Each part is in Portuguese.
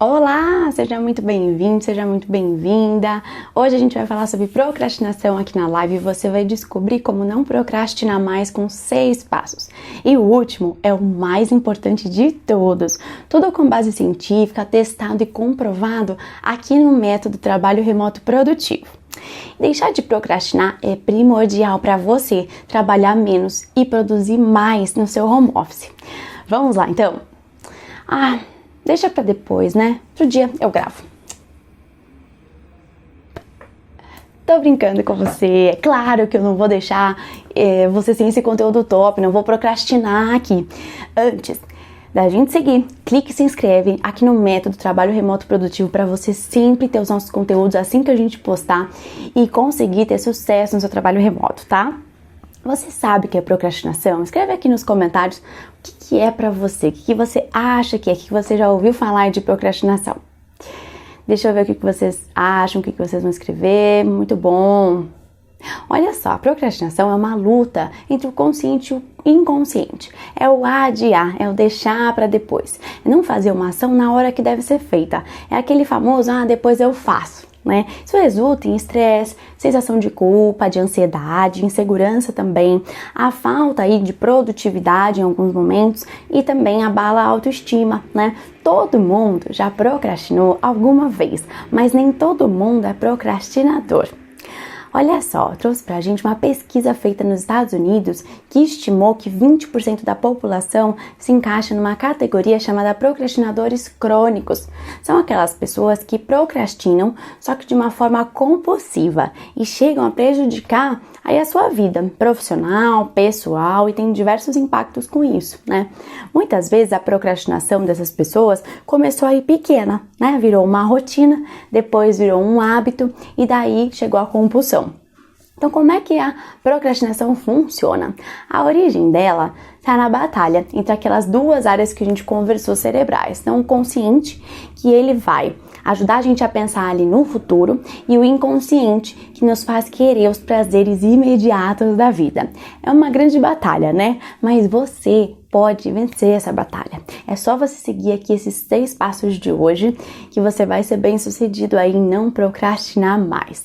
Olá, seja muito bem-vindo, seja muito bem-vinda. Hoje a gente vai falar sobre procrastinação aqui na live e você vai descobrir como não procrastinar mais com 6 passos. E o último é o mais importante de todos, tudo com base científica, testado e comprovado aqui no método Trabalho Remoto Produtivo. Deixar de procrastinar é primordial para você trabalhar menos e produzir mais no seu home office. Vamos lá então? Deixa pra depois, né? Outro dia eu gravo. Tô brincando com você. É claro que eu não vou deixar você sem esse conteúdo top, não vou procrastinar aqui. Antes da gente seguir, clique e se inscreve aqui no método Trabalho Remoto Produtivo para você sempre ter os nossos conteúdos assim que a gente postar e conseguir ter sucesso no seu trabalho remoto, tá? Você sabe o que é procrastinação? Escreve aqui nos comentários o que é pra você, o que você acha que é, o que você já ouviu falar de procrastinação. Deixa eu ver o que vocês acham, o que vocês vão escrever, muito bom. Olha só, a procrastinação é uma luta entre o consciente e o inconsciente. É o adiar, é o deixar para depois. É não fazer uma ação na hora que deve ser feita. É aquele famoso, depois eu faço. Né? Isso resulta em estresse, sensação de culpa, de ansiedade, insegurança também, a falta aí de produtividade em alguns momentos e também abala a autoestima, né? Todo mundo já procrastinou alguma vez, mas nem todo mundo é procrastinador. Olha só, trouxe pra gente uma pesquisa feita nos Estados Unidos que estimou que 20% da população se encaixa numa categoria chamada procrastinadores crônicos. São aquelas pessoas que procrastinam, só que de uma forma compulsiva e chegam a prejudicar aí a sua vida profissional, pessoal e tem diversos impactos com isso, né? Muitas vezes a procrastinação dessas pessoas começou aí pequena, né? Virou uma rotina, depois virou um hábito e daí chegou a compulsão. Então, como é que a procrastinação funciona? A origem dela está na batalha entre aquelas duas áreas que a gente conversou cerebrais. Então, o consciente, que ele vai ajudar a gente a pensar ali no futuro, e o inconsciente, que nos faz querer os prazeres imediatos da vida. É uma grande batalha, né? Mas você pode vencer essa batalha. É só você seguir aqui esses 6 passos de hoje que você vai ser bem sucedido aí em não procrastinar mais.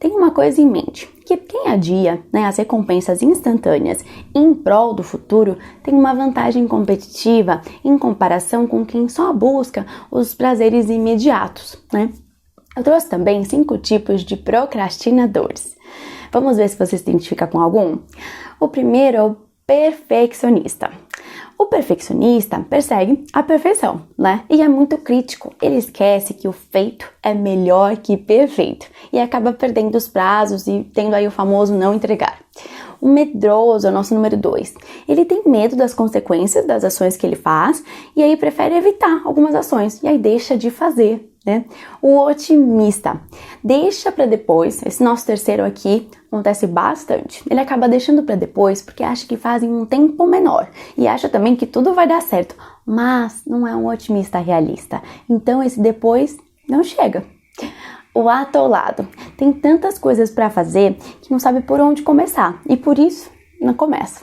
Tem uma coisa em mente, que quem adia, as recompensas instantâneas em prol do futuro tem uma vantagem competitiva em comparação com quem só busca os prazeres imediatos, né? Eu trouxe também 5 tipos de procrastinadores. Vamos ver se você se identifica com algum? O primeiro é o perfeccionista. O perfeccionista persegue a perfeição, né? E é muito crítico. Ele esquece que o feito é melhor que perfeito e acaba perdendo os prazos e tendo aí o famoso não entregar. O medroso é o nosso número 2. Ele tem medo das consequências das ações que ele faz e aí prefere evitar algumas ações e aí deixa de fazer, né? O otimista deixa para depois. Esse nosso terceiro aqui acontece bastante. Ele acaba deixando para depois porque acha que faz em um tempo menor e acha também que tudo vai dar certo, mas não é um otimista realista. Então esse depois não chega. O atolado tem tantas coisas para fazer que não sabe por onde começar e por isso não começa.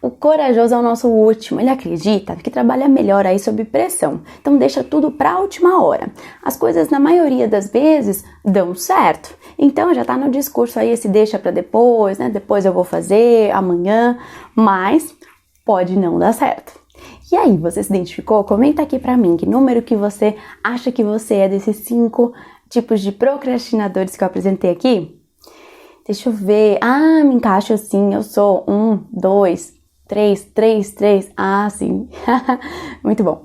O corajoso é o nosso último. Ele acredita que trabalha melhor aí sob pressão, então deixa tudo para a última hora. As coisas na maioria das vezes dão certo, então já tá no discurso aí esse deixa para depois, né? Depois eu vou fazer, amanhã, mas pode não dar certo. E aí, você se identificou? Comenta aqui pra mim que número que você acha que você é desses 5 tipos de procrastinadores que eu apresentei aqui. Deixa eu ver. Me encaixo sim, eu sou 1, 2, 3. Sim. Muito bom.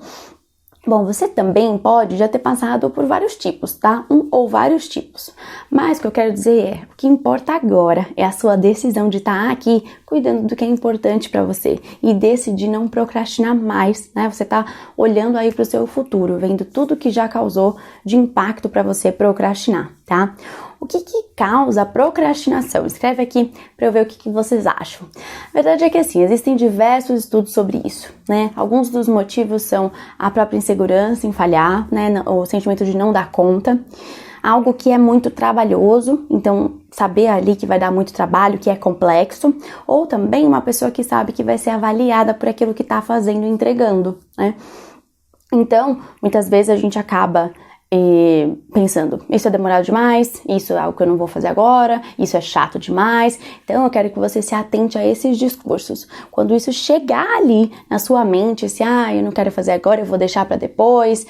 Bom, você também pode já ter passado por vários tipos, tá? Um ou vários tipos. Mas o que eu quero dizer é, o que importa agora é a sua decisão de estar aqui cuidando do que é importante para você e decidir não procrastinar mais, né? Você tá olhando aí para o seu futuro, vendo tudo que já causou de impacto para você procrastinar, tá? O que causa a procrastinação? Escreve aqui para eu ver o que vocês acham. A verdade é que assim, existem diversos estudos sobre isso, né? Alguns dos motivos são a própria insegurança em falhar, né? O sentimento de não dar conta. Algo que é muito trabalhoso, então saber ali que vai dar muito trabalho, que é complexo. Ou também uma pessoa que sabe que vai ser avaliada por aquilo que está fazendo e entregando, né? Então, muitas vezes a gente acaba pensando, isso é demorado demais, isso é algo que eu não vou fazer agora, isso é chato demais. Então eu quero que você se atente a esses discursos. Quando isso chegar ali na sua mente, se eu não quero fazer agora, eu vou deixar para depois,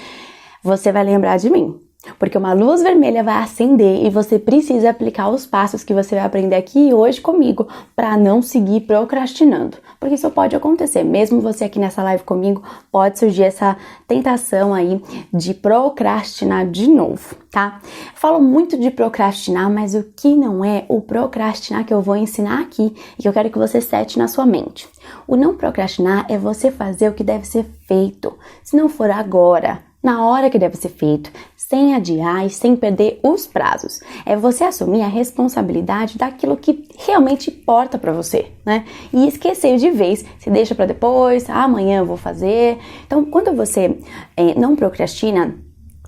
você vai lembrar de mim. Porque uma luz vermelha vai acender e você precisa aplicar os passos que você vai aprender aqui hoje comigo para não seguir procrastinando. Porque isso pode acontecer, mesmo você aqui nessa live comigo, pode surgir essa tentação aí de procrastinar de novo, tá? Falo muito de procrastinar, mas o que não é o procrastinar que eu vou ensinar aqui e que eu quero que você sete na sua mente. O não procrastinar é você fazer o que deve ser feito, se não for agora, na hora que deve ser feito, sem adiar e sem perder os prazos. É você assumir a responsabilidade daquilo que realmente importa para você, né? E esquecer de vez, se deixa para depois, amanhã eu vou fazer. Então, quando você não procrastina,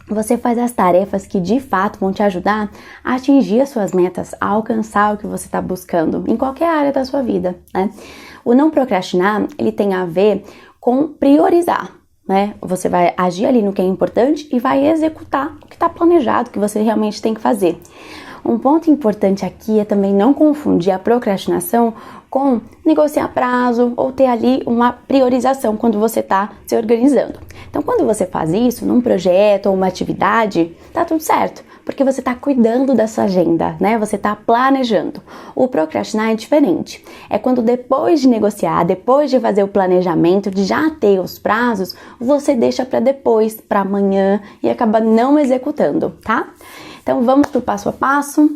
você faz as tarefas que de fato vão te ajudar a atingir as suas metas, a alcançar o que você está buscando em qualquer área da sua vida, né? O não procrastinar, ele tem a ver com priorizar, né? Você vai agir ali no que é importante e vai executar o que está planejado, que você realmente tem que fazer. Um ponto importante aqui é também não confundir a procrastinação com negociar prazo ou ter ali uma priorização quando você está se organizando. Então, quando você faz isso num projeto ou uma atividade, tá tudo certo, porque você está cuidando da sua agenda, né? Você está planejando. O procrastinar é diferente. É quando depois de negociar, depois de fazer o planejamento, de já ter os prazos, você deixa para depois, para amanhã e acaba não executando, tá? Então, vamos pro passo a passo.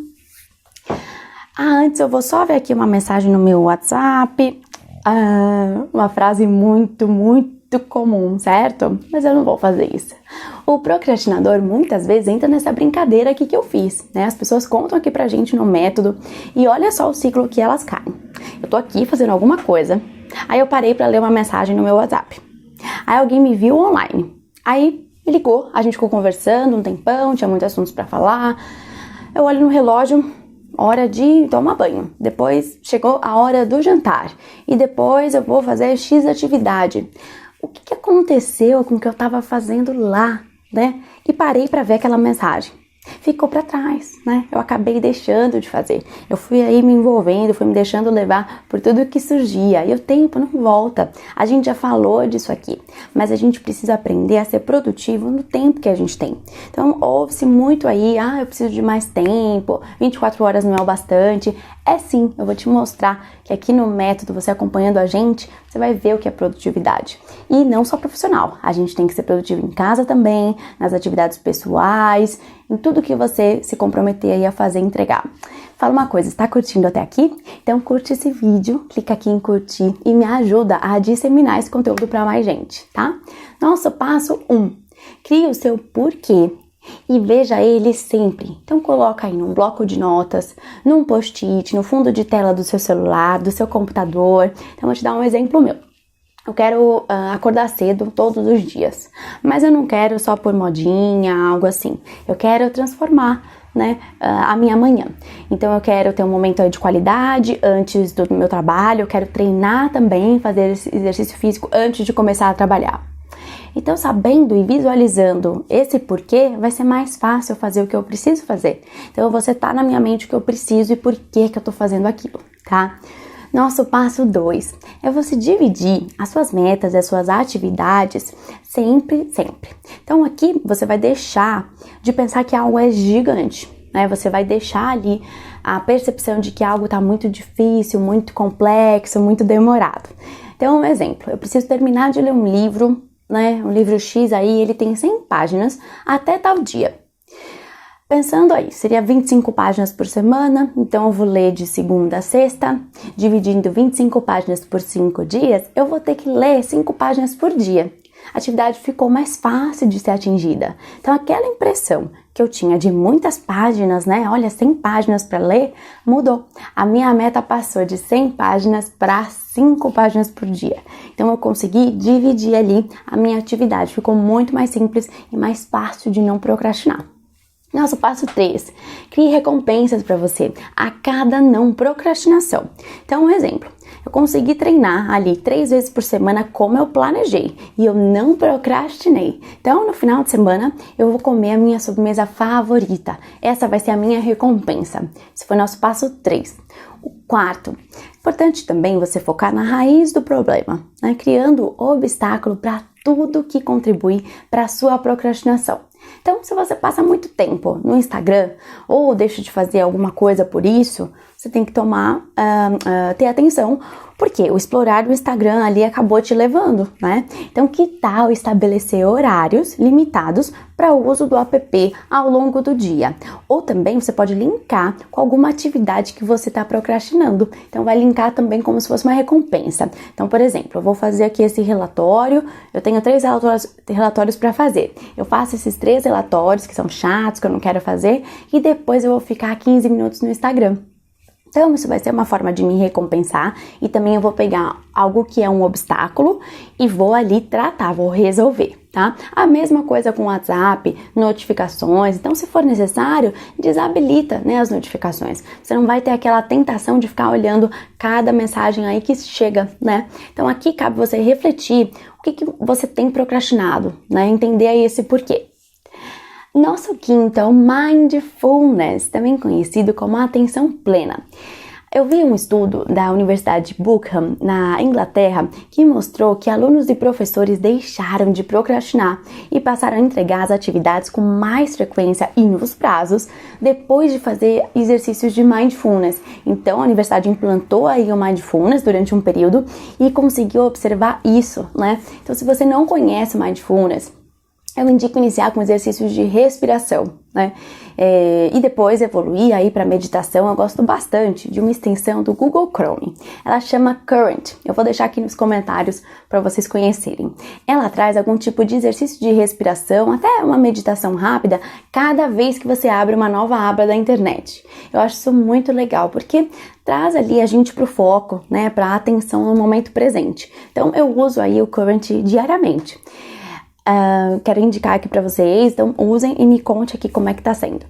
Antes eu vou só ver aqui uma mensagem no meu WhatsApp. Uma frase muito comum, certo? Mas eu não vou fazer isso. O procrastinador muitas vezes entra nessa brincadeira aqui que eu fiz, né? As pessoas contam aqui pra gente no método e olha só o ciclo que elas caem. Eu tô aqui fazendo alguma coisa, aí eu parei pra ler uma mensagem no meu WhatsApp. Aí alguém me viu online. Aí me ligou, a gente ficou conversando um tempão, tinha muitos assuntos pra falar. Eu olho no relógio, hora de tomar banho. Depois chegou a hora do jantar. E depois eu vou fazer X atividade. O que aconteceu com o que eu estava fazendo lá, né? E parei para ver aquela mensagem. Ficou para trás, né? Eu acabei deixando de fazer. Eu fui aí me envolvendo, fui me deixando levar por tudo que surgia. E o tempo não volta. A gente já falou disso aqui. Mas a gente precisa aprender a ser produtivo no tempo que a gente tem. Então, ouve-se muito aí, eu preciso de mais tempo, 24 horas não é o bastante. É sim, eu vou te mostrar que aqui no método, você acompanhando a gente, você vai ver o que é produtividade. E não só profissional, a gente tem que ser produtivo em casa também, nas atividades pessoais, em tudo que você se comprometer aí a fazer e entregar. Fala uma coisa, está curtindo até aqui? Então curte esse vídeo, clica aqui em curtir e me ajuda a disseminar esse conteúdo para mais gente, tá? Nosso passo 1, crie o seu porquê. E veja ele sempre. Então coloca aí num bloco de notas, num post-it, no fundo de tela do seu celular, do seu computador. Então vou te dar um exemplo meu. Eu quero acordar cedo todos os dias, mas eu não quero só por modinha, algo assim. Eu quero transformar, né, a minha manhã. Então eu quero ter um momento de qualidade antes do meu trabalho, eu quero treinar também, fazer esse exercício físico antes de começar a trabalhar. Então, sabendo e visualizando esse porquê, vai ser mais fácil fazer o que eu preciso fazer. Então, você tá na minha mente o que eu preciso e por que eu tô fazendo aquilo, tá? Nosso passo 2 é você dividir as suas metas, as suas atividades sempre. Então, aqui você vai deixar de pensar que algo é gigante, né? Você vai deixar ali a percepção de que algo tá muito difícil, muito complexo, muito demorado. Então, um exemplo, eu preciso terminar de ler um livro, né? Um livro X aí, ele tem 100 páginas até tal dia. Pensando aí, seria 25 páginas por semana, então eu vou ler de segunda a sexta, dividindo 25 páginas por 5 dias, eu vou ter que ler 5 páginas por dia. A atividade ficou mais fácil de ser atingida. Então aquela impressão que eu tinha de muitas páginas, né? Olha, 100 páginas para ler, mudou. A minha meta passou de 100 páginas para 5 páginas por dia. Então eu consegui dividir ali a minha atividade. Ficou muito mais simples e mais fácil de não procrastinar. Nosso passo 3, crie recompensas para você a cada não procrastinação. Então, um exemplo, eu consegui treinar ali 3 vezes por semana como eu planejei e eu não procrastinei. Então, no final de semana, eu vou comer a minha sobremesa favorita. Essa vai ser a minha recompensa. Esse foi o nosso passo 3. O quarto, importante também você focar na raiz do problema, né? Criando obstáculo para tudo que contribui para a sua procrastinação. Então, se você passa muito tempo no Instagram ou deixa de fazer alguma coisa por isso, você tem que ter atenção, porque o explorar do Instagram ali acabou te levando, né? Então, que tal estabelecer horários limitados para o uso do app ao longo do dia? Ou também você pode linkar com alguma atividade que você está procrastinando. Então, vai linkar também como se fosse uma recompensa. Então, por exemplo, eu vou fazer aqui esse relatório, eu tenho 3 relatórios para fazer. Eu faço esses 3 relatórios que são chatos, que eu não quero fazer, e depois eu vou ficar 15 minutos no Instagram. Então, isso vai ser uma forma de me recompensar e também eu vou pegar algo que é um obstáculo e vou ali tratar, vou resolver, tá? A mesma coisa com o WhatsApp, notificações. Então, se for necessário, desabilita, né, as notificações. Você não vai ter aquela tentação de ficar olhando cada mensagem aí que chega, né? Então, aqui cabe você refletir o que você tem procrastinado, né? Entender aí esse porquê. Nosso quinto é o Mindfulness, também conhecido como atenção plena. Eu vi um estudo da Universidade de Buckingham, na Inglaterra, que mostrou que alunos e professores deixaram de procrastinar e passaram a entregar as atividades com mais frequência e nos prazos, depois de fazer exercícios de Mindfulness. Então, a universidade implantou aí o Mindfulness durante um período e conseguiu observar isso, né? Então, se você não conhece o Mindfulness, eu indico iniciar com exercícios de respiração, né? E depois evoluir aí para meditação. Eu gosto bastante de uma extensão do Google Chrome. Ela chama Current. Eu vou deixar aqui nos comentários para vocês conhecerem. Ela traz algum tipo de exercício de respiração, até uma meditação rápida, cada vez que você abre uma nova aba da internet. Eu acho isso muito legal, porque traz ali a gente para o foco, né? Para a atenção no momento presente. Então, eu uso aí o Current diariamente. Quero indicar aqui para vocês, então usem e me conte aqui como é que tá sendo.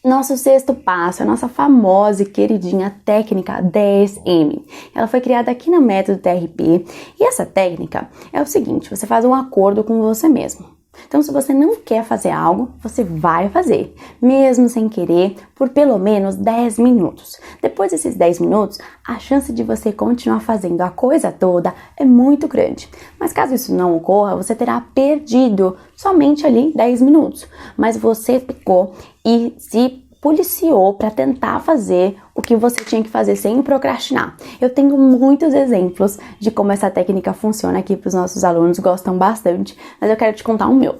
Nosso sexto passo, a nossa famosa e queridinha técnica 10M. Ela foi criada aqui no método TRP e essa técnica é o seguinte, você faz um acordo com você mesmo. Então, se você não quer fazer algo, você vai fazer, mesmo sem querer, por pelo menos 10 minutos. Depois desses 10 minutos, a chance de você continuar fazendo a coisa toda é muito grande. Mas caso isso não ocorra, você terá perdido somente ali 10 minutos. Mas você picou e se policiou para tentar fazer o que você tinha que fazer sem procrastinar. Eu tenho muitos exemplos de como essa técnica funciona aqui para os nossos alunos, gostam bastante, mas eu quero te contar o meu.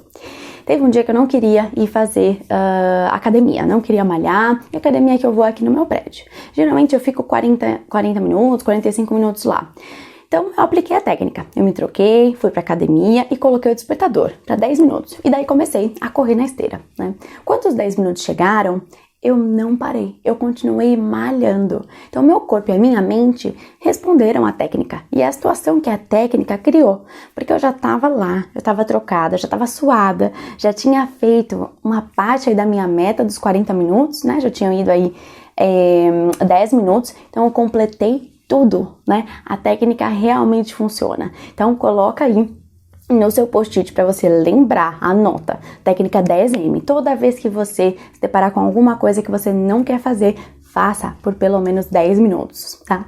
Teve um dia que eu não queria ir fazer academia, não queria malhar, e a academia que eu vou aqui no meu prédio. Geralmente eu fico 40 minutos, 45 minutos lá. Então, eu apliquei a técnica. Eu me troquei, fui pra academia e coloquei o despertador para 10 minutos. E daí comecei a correr na esteira, né? Quando os 10 minutos chegaram, eu não parei, eu continuei malhando. Então, meu corpo e a minha mente responderam à técnica. E é a situação que a técnica criou. Porque eu já estava lá, eu estava trocada, já estava suada, já tinha feito uma parte aí da minha meta dos 40 minutos, né? Já tinham ido aí 10 minutos, então eu completei tudo, né? A técnica realmente funciona. Então, coloca aí no seu post-it para você lembrar, anota, técnica 10M. Toda vez que você se deparar com alguma coisa que você não quer fazer, faça por pelo menos 10 minutos, tá?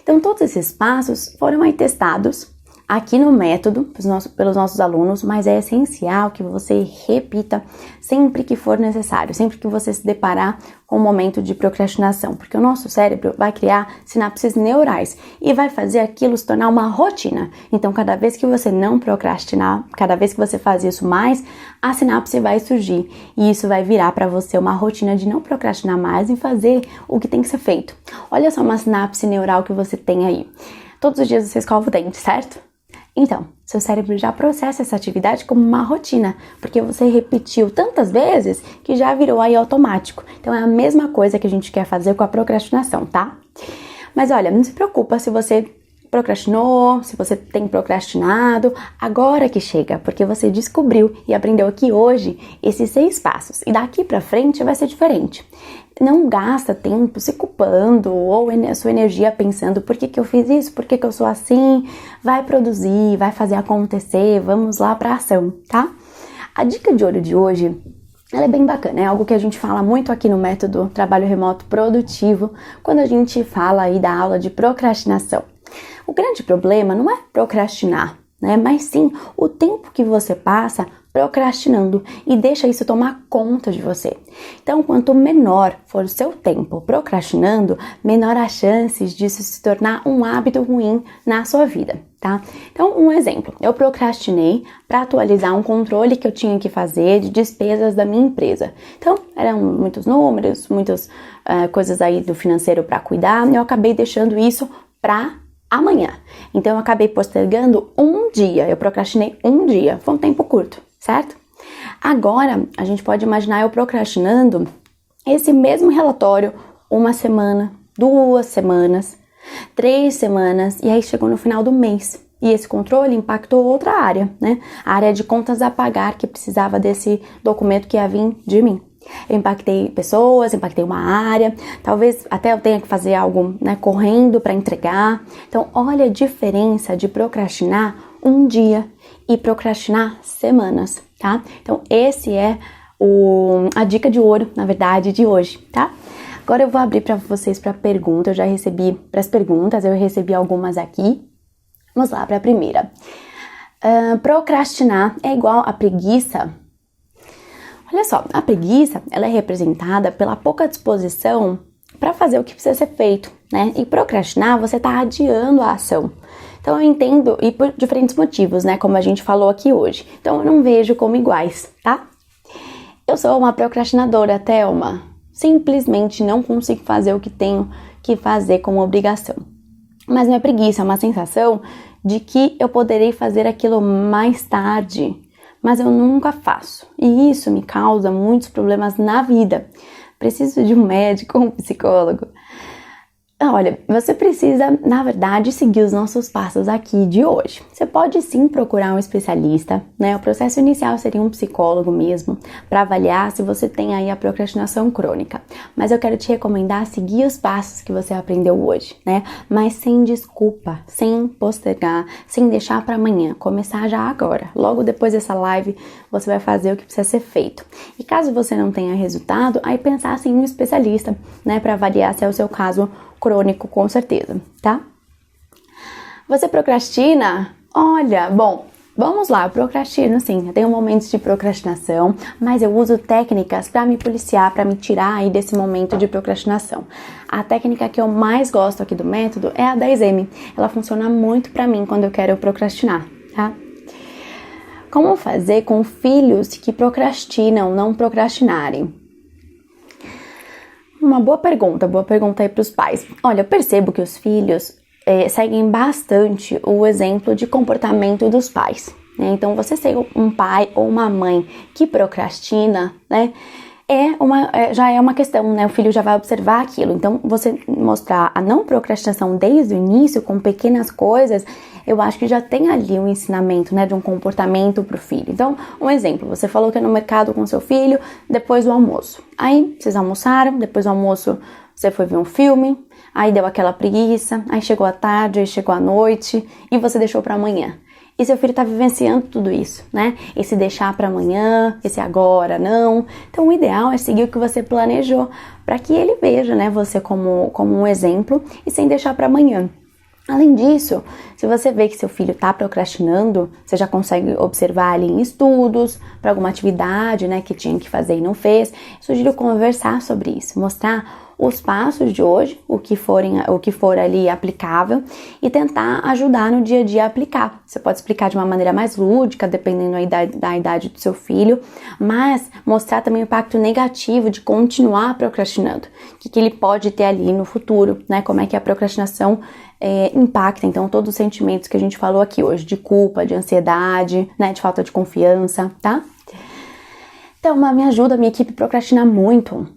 Então, todos esses passos foram aí testados aqui no método pelos nossos alunos, mas é essencial que você repita sempre que for necessário, sempre que você se deparar com um momento de procrastinação, porque o nosso cérebro vai criar sinapses neurais e vai fazer aquilo se tornar uma rotina. Então, cada vez que você não procrastinar, cada vez que você faz isso mais, a sinapse vai surgir e isso vai virar para você uma rotina de não procrastinar mais e fazer o que tem que ser feito. Olha só uma sinapse neural que você tem aí. Todos os dias você escova o dente, certo? Então, seu cérebro já processa essa atividade como uma rotina, porque você repetiu tantas vezes que já virou aí automático. Então, é a mesma coisa que a gente quer fazer com a procrastinação, tá? Mas olha, não se preocupa se você procrastinou, se você tem procrastinado, agora que chega, porque você descobriu e aprendeu aqui hoje esses 6 passos. E daqui pra frente vai ser diferente. Não gasta tempo se culpando ou a sua energia pensando por que eu fiz isso, por que eu sou assim. Vai produzir, vai fazer acontecer, vamos lá pra ação, tá? A dica de ouro de hoje, ela é bem bacana, é algo que a gente fala muito aqui no método Trabalho Remoto Produtivo, quando a gente fala aí da aula de procrastinação. O grande problema não é procrastinar, né? Mas sim o tempo que você passa procrastinando e deixa isso tomar conta de você. Então, quanto menor for o seu tempo procrastinando, menor as chances disso se tornar um hábito ruim na sua vida, tá? Então, um exemplo, eu procrastinei para atualizar um controle que eu tinha que fazer de despesas da minha empresa. Então, eram muitos números, muitas coisas aí do financeiro para cuidar, e eu acabei deixando isso para amanhã. Então, eu acabei postergando um dia, eu procrastinei um dia, foi um tempo curto, certo? Agora, a gente pode imaginar eu procrastinando esse mesmo relatório 1 semana, 2 semanas, 3 semanas, e aí chegou no final do mês. E esse controle impactou outra área, né? A área de contas a pagar, que precisava desse documento que ia vir de mim. Eu impactei pessoas, impactei uma área, talvez até eu tenha que fazer algo, né, correndo para entregar. Então, olha a diferença de procrastinar um dia e procrastinar semanas, tá? Então, esse é a dica de ouro, na verdade, de hoje, tá? Agora eu vou abrir para vocês para pergunta. Eu já recebi para as perguntas, eu recebi algumas aqui. Vamos lá para a primeira. Procrastinar é igual a preguiça? Olha só, a preguiça, ela é representada pela pouca disposição para fazer o que precisa ser feito, né? E procrastinar, você está adiando a ação. Então eu entendo, e por diferentes motivos, né? Como a gente falou aqui hoje. Então eu não vejo como iguais, tá? Eu sou uma procrastinadora, Thelma. Simplesmente não consigo fazer o que tenho que fazer como obrigação. Mas não é preguiça, é uma sensação de que eu poderei fazer aquilo mais tarde, mas eu nunca faço. E isso me causa muitos problemas na vida. Preciso de um médico, um psicólogo. Olha, você precisa, na verdade, seguir os nossos passos aqui de hoje. Você pode sim procurar um especialista, né? O processo inicial seria um psicólogo mesmo, para avaliar se você tem aí a procrastinação crônica. Mas eu quero te recomendar seguir os passos que você aprendeu hoje, né? Mas sem desculpa, sem postergar, sem deixar para amanhã. Começar já agora. Logo depois dessa live, você vai fazer o que precisa ser feito. E caso você não tenha resultado, aí pensar assim em um especialista, né? Para avaliar se é o seu caso crônico, com certeza, tá? Você procrastina? Olha, bom, vamos lá, eu procrastino sim, eu tenho momentos de procrastinação, mas eu uso técnicas para me policiar, para me tirar aí desse momento de procrastinação. A técnica que eu mais gosto aqui do método é a 10M, ela funciona muito para mim quando eu quero procrastinar, tá? Como fazer com filhos que procrastinam não procrastinarem? Uma boa pergunta aí para os pais. Olha, eu percebo que os filhos seguem bastante o exemplo de comportamento dos pais, né? Então, você ser um pai ou uma mãe que procrastina, né? Já é uma questão, né? O filho já vai observar aquilo. Então, você mostrar a não procrastinação desde o início, com pequenas coisas, eu acho que já tem ali um ensinamento, né? De um comportamento pro filho. Então, um exemplo, você falou que é no mercado com seu filho depois do almoço. Aí, vocês almoçaram, depois do almoço você foi ver um filme, aí deu aquela preguiça, aí chegou a tarde, aí chegou a noite e você deixou para amanhã. E seu filho tá vivenciando tudo isso, né? Esse deixar para amanhã, esse agora não. Então, o ideal é seguir o que você planejou, para que ele veja, né, você como um exemplo e sem deixar para amanhã. Além disso, se você vê que seu filho está procrastinando, você já consegue observar ali em estudos, para alguma atividade, né, que tinha que fazer e não fez. Sugiro conversar sobre isso, mostrar os passos de hoje, o que for ali aplicável, e tentar ajudar no dia a dia a aplicar. Você pode explicar de uma maneira mais lúdica, dependendo da idade do seu filho, mas mostrar também o impacto negativo de continuar procrastinando, o que ele pode ter ali no futuro, né? Como é que a procrastinação impacta, então, todos os sentimentos que a gente falou aqui hoje, de culpa, de ansiedade, né? De falta de confiança, tá? Então, me ajuda, minha equipe procrastina muito.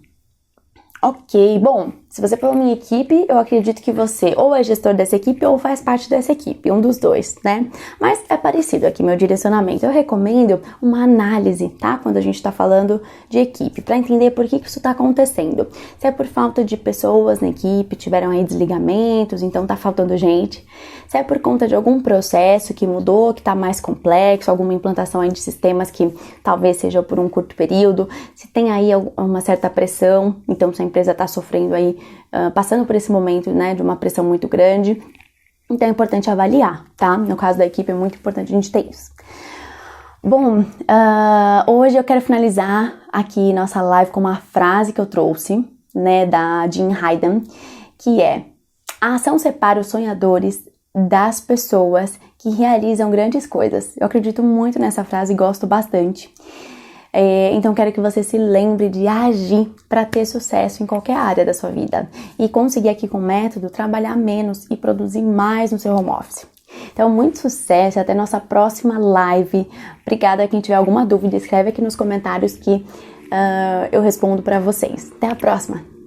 Ok, bom, Se você falou minha equipe, eu acredito que você ou é gestor dessa equipe ou faz parte dessa equipe, um dos dois, né? Mas é parecido aqui meu direcionamento. Eu recomendo uma análise, tá? Quando a gente tá falando de equipe, para entender por que isso tá acontecendo. Se é por falta de pessoas na equipe, tiveram aí desligamentos, então tá faltando gente. Se é por conta de algum processo que mudou, que tá mais complexo, alguma implantação aí de sistemas que talvez seja por um curto período. Se tem aí uma certa pressão, então se a empresa tá sofrendo aí, passando por esse momento, né, de uma pressão muito grande, então é importante avaliar, tá? No caso da equipe é muito importante a gente ter isso. Bom, hoje eu quero finalizar aqui nossa live com uma frase que eu trouxe, né, da Jean Hayden, que é: a ação separa os sonhadores das pessoas que realizam grandes coisas. Eu acredito muito nessa frase e gosto bastante. Então quero que você se lembre de agir para ter sucesso em qualquer área da sua vida e conseguir aqui com o método trabalhar menos e produzir mais no seu home office. Então muito sucesso e até nossa próxima live. Obrigada. Quem tiver alguma dúvida, escreve aqui nos comentários que eu respondo para vocês. Até a próxima!